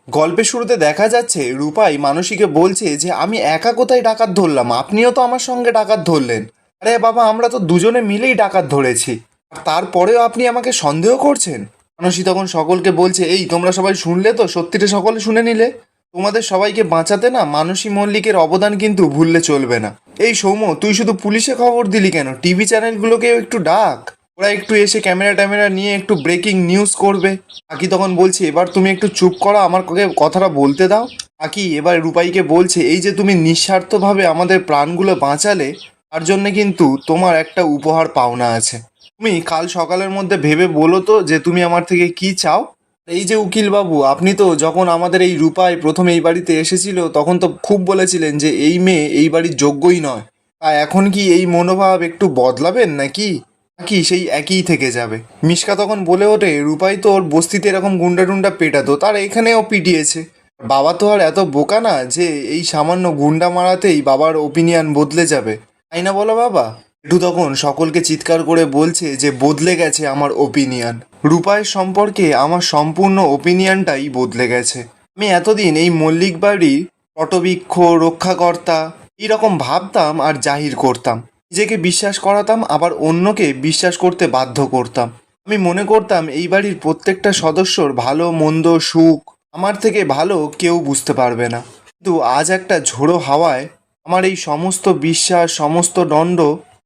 গল্পের শুরুতে দেখা যাচ্ছে রূপাই মানসীকে বলছে যে আমি একা কোথায় ডাকাত ধরলাম, আপনিও তো আমার সঙ্গে ডাকাত ধরলেন। আরে বাবা, আমরা তো দুজনে মিলেই ডাকাত ধরেছি, আর তারপরেও আপনি আমাকে সন্দেহ করছেন। মানসী তখন সকলকে বলছে, এই তোমরা সবাই শুনলে তো, সত্যিটা সকলে শুনে নিলে। তোমাদের সবাইকে বাঁচাতে না মানসী মল্লিকের অবদান কিন্তু ভুললে চলবে না। এই সৌম্য, তুই শুধু পুলিশে খবর দিলি কেন? টিভি চ্যানেলগুলোকেও একটু ডাক, ওরা একটু এসে ক্যামেরা ট্যামেরা নিয়ে একটু ব্রেকিং নিউজ করবে। আকি তখন বলছে, এবার তুমি একটু চুপ করো, আমার কথাটা বলতে দাও। আকি এবার রূপাইকে বলছে, এই যে তুমি নিঃস্বার্থভাবে আমাদের প্রাণগুলো বাঁচালে, তার জন্য কিন্তু তোমার একটা উপহার পাওনা আছে। তুমি কাল সকালের মধ্যে ভেবে বলো তো যে তুমি আমার থেকে কি চাও। এই যে উকিল বাবু, আপনি তো যখন আমাদের এই রূপাই প্রথম এই বাড়িতে এসেছিল তখন তো খুব বলেছিলেন যে এই মেয়ে এই বাড়ির যোগ্যই নয়। তা এখন কি এই মনোভাব একটু বদলাবেন নাকি, নাকি সেই একই থেকে যাবে? মিশকা তখন বলে ওঠে, রূপাই তো ওর বস্তিতে এরকম গুন্ডা টুন্ডা পেটাতো, তার এখানেও পিটিয়েছে। বাবা তো আর এত বোকা না যে এই সামান্য গুন্ডা মারাতেই বাবার ওপিনিয়ন বদলে যাবে, তাই না বলো বাবা? একটু তখন সকলকে চিৎকার করে বলছে যে বদলে গেছে আমার ওপিনিয়ন, রূপায়ের সম্পর্কে আমার সম্পূর্ণ ওপিনিয়নটাই বদলে গেছে। আমি এতদিন এই মল্লিক বাড়ির পটবৃক্ষ রক্ষাকর্তা এইরকম ভাবতাম আর জাহির করতাম, নিজেকে বিশ্বাস করাতাম আবার অন্যকে বিশ্বাস করতে বাধ্য করতাম। আমি মনে করতাম এই বাড়ির প্রত্যেকটা সদস্যর ভালো মন্দ সুখ আমার থেকে ভালো কেউ বুঝতে পারবে না। কিন্তু আজ একটা ঝোড়ো হাওয়ায় আমার এই সমস্ত বিশ্বাস সমস্ত দণ্ড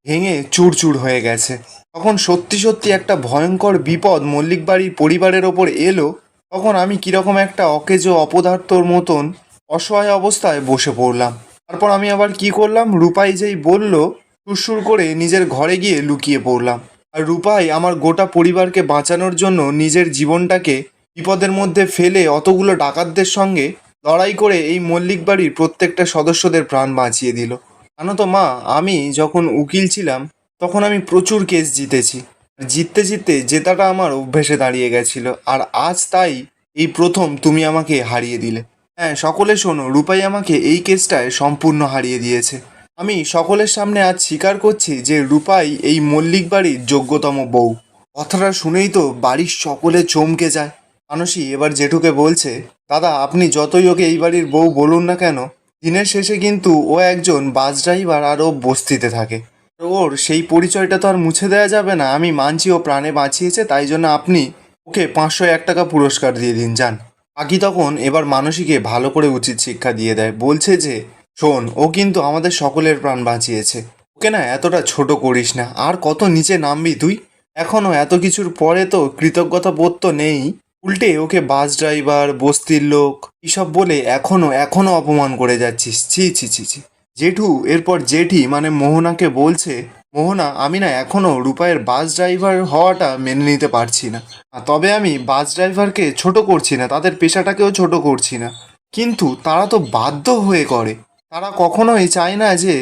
ভেঙে চুরচুর হয়ে গেছে। তখন সত্যি সত্যি একটা ভয়ঙ্কর বিপদ মল্লিক বাড়ির পরিবারের ওপর এলো। তখন আমি কিরকম একটা অকেজো অপদার্থর মতন অসহায় অবস্থায় বসে পড়লাম। তারপর আমি আবার কি করলাম, রূপাই যেই বলল, সুরসুর করে নিজের ঘরে গিয়ে লুকিয়ে পড়লাম। আর রূপাই আমার গোটা পরিবারকে বাঁচানোর জন্য নিজের জীবনটাকে বিপদের মধ্যে ফেলে অতগুলো ডাকাতদের সঙ্গে লড়াই করে এই মল্লিক বাড়ির প্রত্যেকটা সদস্যদের প্রাণ বাঁচিয়ে দিল। জানো তো মা, আমি যখন উকিল ছিলাম তখন আমি প্রচুর কেস জিতেছি। জিততে জিততে জেতাটা আমার অভ্যেসে দাঁড়িয়ে গেছিল, আর আজ তাই এই প্রথম তুমি আমাকে হারিয়ে দিলে। হ্যাঁ সকলে শোনো, রূপাই আমাকে এই কেসটায় সম্পূর্ণ হারিয়ে দিয়েছে। আমি সকলের সামনে আজ স্বীকার করছি যে রূপাই এই মল্লিক বাড়ির যোগ্যতম বউ। কথাটা শুনেই তো বাড়ির সকলে চমকে যায়। মানসী এবার জেঠুকে বলছে, দাদা আপনি যতই ওকে এই বাড়ির বউ বলুন না কেন, দিনের শেষে কিন্তু ও একজন বাস ড্রাইভার আর ও বস্তিতে থাকে। ওর সেই পরিচয়টা তো আর মুছে দেওয়া যাবে না। আমি মানছি ও প্রাণে বাঁচিয়েছে, তাই জন্য আপনি ওকে 501 টাকা পুরস্কার দিয়ে দিন, যান। আকি তখন এবার মানসীকে ভালো করে উচিত শিক্ষা দিয়ে দেয়, বলছে যে শোন, ও কিন্তু আমাদের সকলের প্রাণ বাঁচিয়েছে, ওকে না এতটা ছোট করিস না। আর কত নিচে নামবি তুই? এখনও এত কিছুর পরে তো কৃতজ্ঞতা বোধ তো নেই, উল্টে ওকে বাস ড্রাইভার বস্তির লোক এসব বলে এখনো অপমান করে যাচ্ছিস। ছি ছি ছি ছি। জেঠু এরপর জেঠি মানে মোহনাকে বলছে, মোহনা আমি না এখনো রূপায়ের বাস ড্রাইভার হওয়াটা মেনে নিতে পারছি না। তবে আমি বাস ড্রাইভারকে ছোট করছি না, তাদের পেশাটাকেও ছোট করছি না, কিন্তু তারা তো বাধ্য হয়ে করে। তারা কখনোই চায় না যে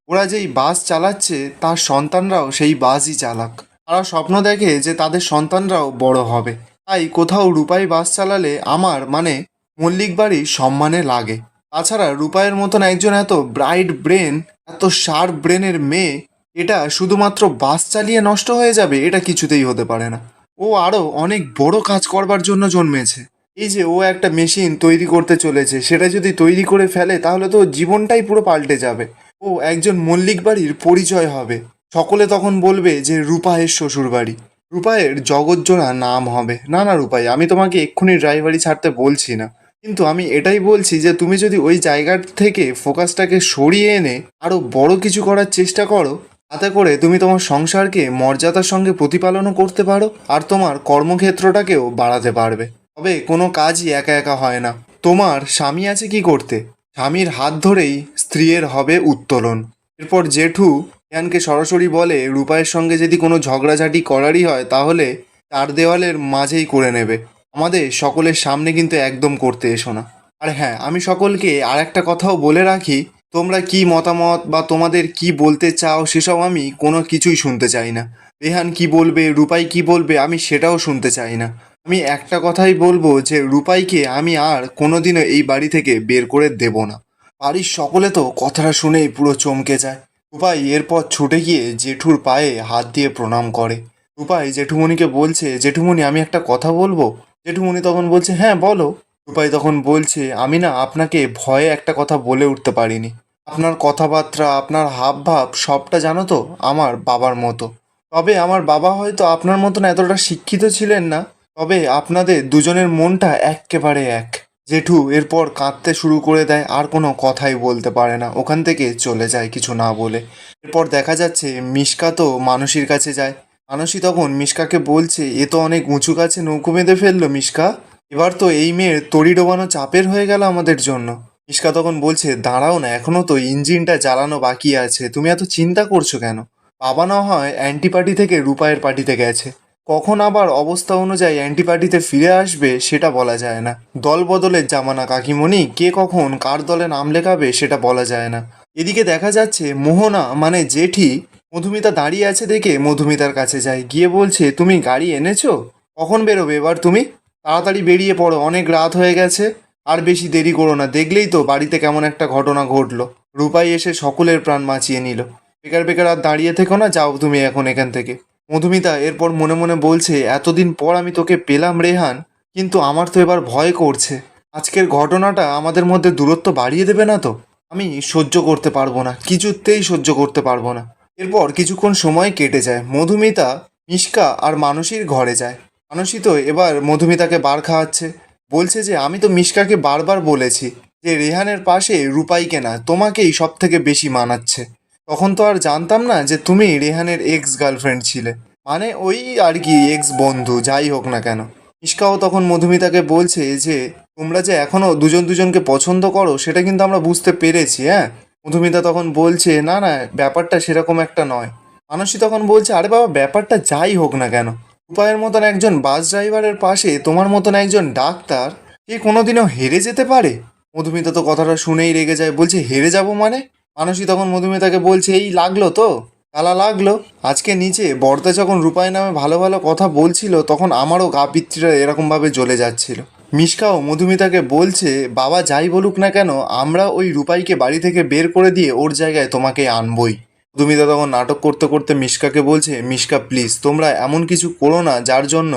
ওরা যেই বাস চালাচ্ছে তার সন্তানরাও সেই বাসই চালাক। তারা স্বপ্ন দেখে যে তাদের সন্তানরাও বড় হবে। তাই কোথাও রূপাই বাস চালালে আমার মানে মল্লিক বাড়ির সম্মানে লাগে। তাছাড়া রূপাইয়ের মতন একজন এত ব্রাইট ব্রেন, এত শার্প ব্রেনের মেয়ে, এটা শুধুমাত্র বাস চালিয়ে নষ্ট হয়ে যাবে, এটা কিছুতেই হতে পারে না। ও আরও অনেক বড় কাজ করবার জন্য জন্মেছে। এই যে ও একটা মেশিন তৈরি করতে চলেছে, সেটা যদি তৈরি করে ফেলে তাহলে তো ওর জীবনটাই পুরো পাল্টে যাবে। ও একজন মল্লিক বাড়ির পরিচয় হবে। সকলে তখন বলবে যে রূপায়ের শ্বশুর বাড়ি, রূপায়ের জগজ্জোড়া নাম হবে। না না রূপাই, আমি তোমাকে এক্ষুনি ড্রাইভারি ছাড়তে বলছি না, কিন্তু আমি এটাই বলছি যে তুমি যদি ওই জায়গা থেকে ফোকাসটাকে সরিয়ে এনে আরও বড় কিছু করার চেষ্টা করো, তাতে করে তুমি তোমার সংসারকে মর্যাদার সঙ্গে প্রতিপালনও করতে পারো আর তোমার কর্মক্ষেত্রটাকেও বাড়াতে পারবে। তবে কোনো কাজই একা একা হয় না। তোমার স্বামী আছে কি করতে, স্বামীর হাত ধরেই স্ত্রীর হবে উত্তোলন। এরপর জেঠু ইয়ানকে সরাসরি বলে, রূপায়ের সঙ্গে যদি কোনো ঝগড়াঝাটি করারই হয় তাহলে চার দেওয়ালের মাঝেই করে নেবে, আমাদের সকলের সামনে কিন্তু একদম করতে এসো না। আর হ্যাঁ, আমি সকলকে আর একটা কথাও বলে রাখি, তোমরা কি মতামত বা তোমাদের কি বলতে চাও সেসব আমি কোনো কিছুই শুনতে চাই না। রেহান কি বলবে, রূপাই কি বলবে, আমি সেটাও শুনতে চাই না। আমি একটা কথাই বলবো যে রূপাইকে আমি আর কোনোদিনও এই বাড়ি থেকে বের করে দেব না। বাড়ির সকলে তো কথাটা শুনেই পুরো চমকে যায়। রূপাই এরপর ছুটে গিয়ে জেঠুর পায়ে হাত দিয়ে প্রণাম করে। রূপাই জেঠুমণিকে বলছে, জেঠুমণি আমি একটা কথা বলবো। জেঠুমণি তখন বলছে, হ্যাঁ বলো। রূপাই তখন বলছে, আমি না আপনাকে ভয়ে একটা কথা বলে উঠতে পারিনি। আপনার কথাবার্তা, আপনার হাবভাব সবটা জানো তো আমার বাবার মতো। তবে আমার বাবা হয়তো আপনার মতন এতটা শিক্ষিত ছিলেন না, তবে আপনাদের দুজনের মনটা এক্কেবারে এক। জেঠু এরপর কাঁদতে শুরু করে দেয়, আর কোনো কথাই বলতে পারে না, ওখান থেকে চলে যায় কিছু না বলে। এরপর দেখা যাচ্ছে মিশকা তো মানসীর কাছে যায়। মানসী তখন মিশকাকে বলছে, এ তো অনেক উঁচু গাছে নৌকো বেঁধে ফেললো মিশকা, এবার তো এই মেয়ের তড়ি ডোবানো চাপের হয়ে গেল আমাদের জন্য। মিশকা তখন বলছে, দাঁড়াও না, এখনো তো ইঞ্জিনটা জ্বালানো বাকি আছে, তুমি এত চিন্তা করছো কেন? বাবা না হয় অ্যান্টি পার্টি থেকে রূপায়ের পার্টিতে গেছে, কখন আবার অবস্থা অনুযায়ী অ্যান্টি পার্টিতে ফিরে আসবে সেটা বলা যায় না। দল বদলের জামানা কাকিমণি, কে কখন কার দলে নাম লেখাবে সেটা বলা যায় না। এদিকে দেখা যাচ্ছে মোহনা মানে জেঠি মধুমিতা দাঁড়িয়ে আছে দেখে মধুমিতার কাছে যায়, গিয়ে বলছে, তুমি গাড়ি এনেছো? কখন বেরোবে এবার তুমি? তাড়াতাড়ি বেরিয়ে পড়ো, অনেক রাত হয়ে গেছে। আর বেশি দেরি করো না, দেখলেই তো বাড়িতে কেমন একটা ঘটনা ঘটলো। রূপাই এসে সকলের প্রাণ বাঁচিয়ে নিল। বেকার বেকার আর দাঁড়িয়ে থেকো না, যাও তুমি এখন এখান থেকে। মধুমিতা এরপর মনে মনে বলছে, এতদিন পর আমি তোকে পেলাম রেহান, কিন্তু আমার তো এবার ভয় করছে। আজকের ঘটনাটা আমাদের মধ্যে দূরত্ব বাড়িয়ে দেবে না তো? আমি সহ্য করতে পারবো না, কিছুতেই সহ্য করতে পারবো না। এরপর কিছুক্ষণ সময় কেটে যায়। মধুমিতা মিশকা আর মানসীর ঘরে যায়। মানসী তো এবার মধুমিতাকে বার খাওয়াচ্ছে, বলছে যে, আমি তো মিশকাকে বারবার বলেছি যে রেহানের পাশে রূপাইকে না, তোমাকেই সব থেকে বেশি মানাচ্ছে। তখন তো আর জানতাম না যে তুমি রেহানের এক্স গার্লফ্রেন্ড ছিলে, মানে ওই আর কি এক্স বন্ধু, যাই হোক না কেন। মিশকাও তখন মধুমিতাকে বলছে যে, তোমরা যে এখনো দুজন দুজনকে পছন্দ করো সেটা কিন্তু আমরা বুঝতে পেরেছি, হ্যাঁ। মধুমিতা তখন বলছে, না না, ব্যাপারটা সেরকম একটা নয়। মানসী তখন বলছে, আরে বাবা, ব্যাপারটা যাই হোক না কেন, রূপায়ের মতন একজন বাস ড্রাইভারের পাশে তোমার মতন একজন ডাক্তার, কে কোনোদিনও হেরে যেতে পারে? মধুমিতা তো কথাটা শুনেই রেগে যায়, বলছে, হেরে যাব মানে? মানসী তখন মধুমিতাকে বলছে, এই লাগলো তো, তালা লাগলো। আজকে নিচে বর্দা যখন রূপাই নামে ভালো ভালো কথা বলছিল, তখন আমারও গা পিত্রিরা এরকমভাবে জ্বলে যাচ্ছিল। মিশকাও মধুমিতাকে বলছে, বাবা যাই বলুক না কেন, আমরা ওই রূপাইকে বাড়ি থেকে বের করে দিয়ে ওর জায়গায় তোমাকে আনবই। মধুমিতা তখন নাটক করতে করতে মিশকাকে বলছে, মিশকা প্লিজ, তোমরা এমন কিছু করো না যার জন্য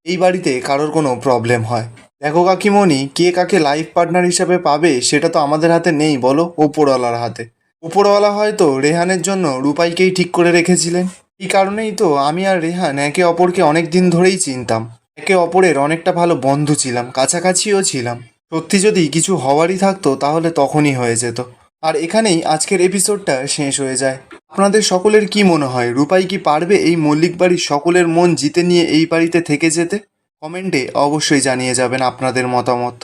এই বাড়িতে কারোর কোনো প্রবলেম হয়। দেখো কাকিমণি, কে কাকে লাইফ পার্টনার হিসাবে পাবে সেটা তো আমাদের হাতে নেই, বলো, ওপরওয়ালার হাতে। ওপরওয়ালা হয়তো রেহানের জন্য রূপাইকেই ঠিক করে রেখেছিলেন। এই কারণেই তো আমি আর রেহান একে অপরকে অনেক দিন ধরেই চিনতাম, একে অপরের অনেকটা ভালো বন্ধু ছিলাম, কাছাকাছিও ছিলাম। সত্যি যদি কিছু হওয়ারই থাকতো তাহলে তখনই হয়ে যেত। আর এখানেই আজকের এপিসোডটা শেষ হয়ে যায়। আপনাদের সকলের কি মনে হয়, রূপাই কি পারবে এই মল্লিক বাড়ির সকলের মন জিতে নিয়ে এই বাড়িতে থেকে যেতে? কমেন্টে অবশ্যই জানিয়ে যাবেন আপনাদের মতামত।